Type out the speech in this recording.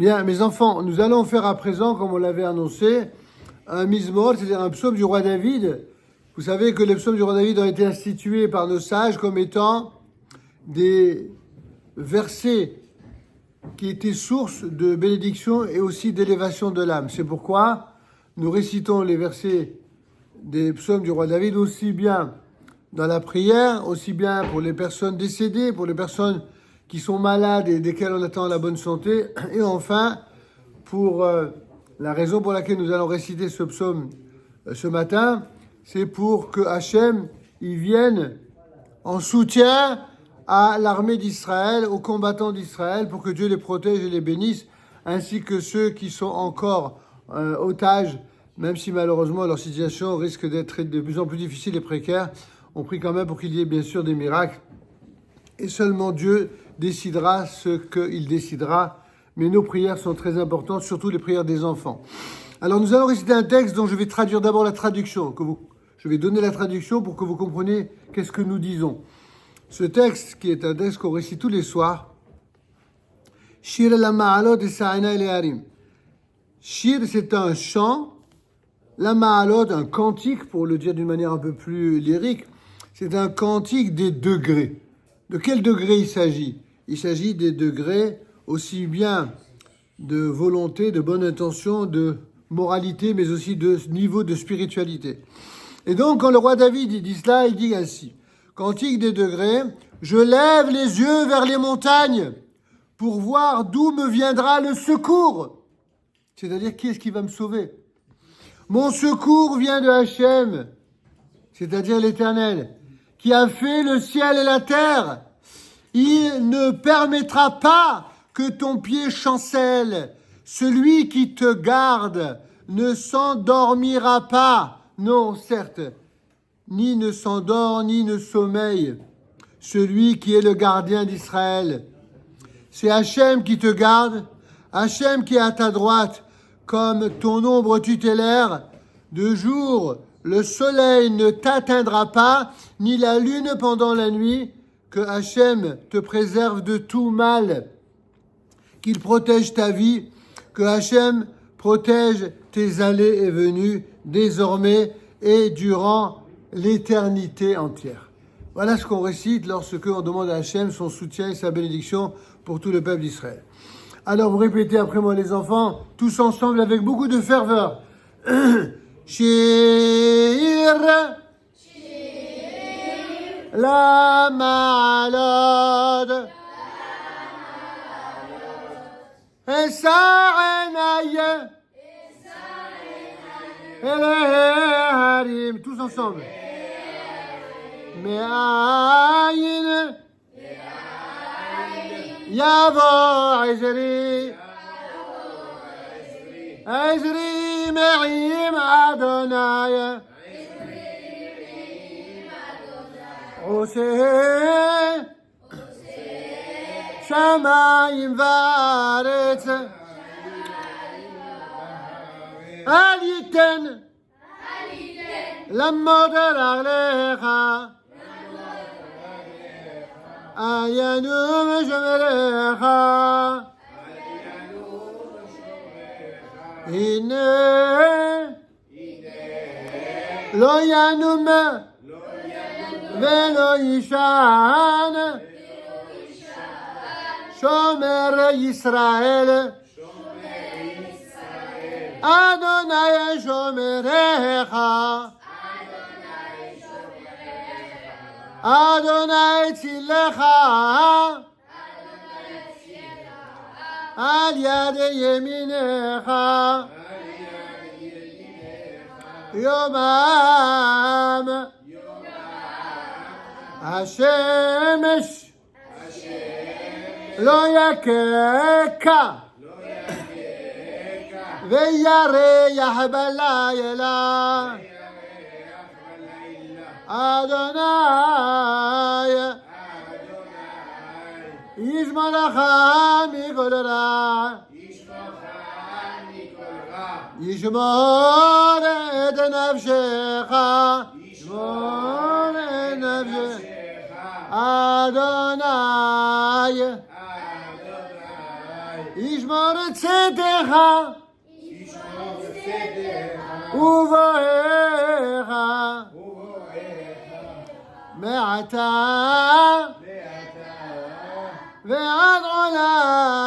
Bien, mes enfants, nous allons faire à présent, comme on l'avait annoncé, un Mizmor, c'est-à-dire un psaume du roi David. Vous savez que les psaumes du roi David ont été institués par nos sages comme étant des versets qui étaient source de bénédiction et aussi d'élévation de l'âme. C'est pourquoi nous récitons les versets des psaumes du roi David aussi bien dans la prière, aussi bien pour les personnes décédées, pour les personnes qui sont malades et desquelles on attend la bonne santé, et enfin pour la raison pour laquelle nous allons réciter ce psaume ce matin, c'est pour que Hachem y vienne en soutien à l'armée d'Israël, aux combattants d'Israël, pour que Dieu les protège et les bénisse, ainsi que ceux qui sont encore otages, même si malheureusement leur situation risque d'être de plus en plus difficile et précaire. On prie quand même pour qu'il y ait bien sûr des miracles, et seulement Dieu décidera ce qu'il décidera, mais nos prières sont très importantes, surtout les prières des enfants. Alors nous allons réciter un texte dont je vais traduire d'abord la traduction, je vais donner la traduction pour que vous compreniez qu'est-ce que nous disons. Ce texte, qui est un texte qu'on récite tous les soirs, Shir la ma'alot et sa'ina el harim. Shir, c'est un chant, la ma'alot, un cantique, pour le dire d'une manière un peu plus lyrique, c'est un cantique des degrés. De quel degré il s'agit ? Il s'agit des degrés aussi bien de volonté, de bonne intention, de moralité, mais aussi de niveau de spiritualité. Et donc, quand le roi David dit cela, il dit ainsi, cantique des degrés, je lève les yeux vers les montagnes pour voir d'où me viendra le secours. C'est-à-dire, qui est-ce qui va me sauver ? Mon secours vient de Hachem, c'est-à-dire l'Éternel, qui a fait le ciel et la terre. Il ne permettra pas que ton pied chancelle. Celui qui te garde ne s'endormira pas. Non, certes, ni ne s'endort, ni ne sommeille. Celui qui est le gardien d'Israël. C'est Hachem qui te garde, Hachem qui est à ta droite, comme ton ombre tutélaire. De jour, le soleil ne t'atteindra pas, ni la lune pendant la nuit. Que Hachem te préserve de tout mal, qu'il protège ta vie, que Hachem protège tes allées et venues, désormais et durant l'éternité entière. Voilà ce qu'on récite lorsque on demande à Hachem son soutien et sa bénédiction pour tout le peuple d'Israël. Alors vous répétez après moi les enfants, tous ensemble avec beaucoup de ferveur. Shir la ma'alot Esa'enay el harim. Tous ensemble. Me'ayin yavo ezri me'im Adonai עושה שמיים וארץ אל ייתן לעמוד לרגליך אל ינום שומריך הנה לא ינום ולא יישן שומר ישראל אדוני שומרך אדוני צילך על יד ימינך יומם השמש לא יככה וירח בלילה אדוני ישמרך מכל רע ישמור את נפשך ישמור את נפשך אדוני ישמור ישמור צאתך ובואך מעתה ועד עולם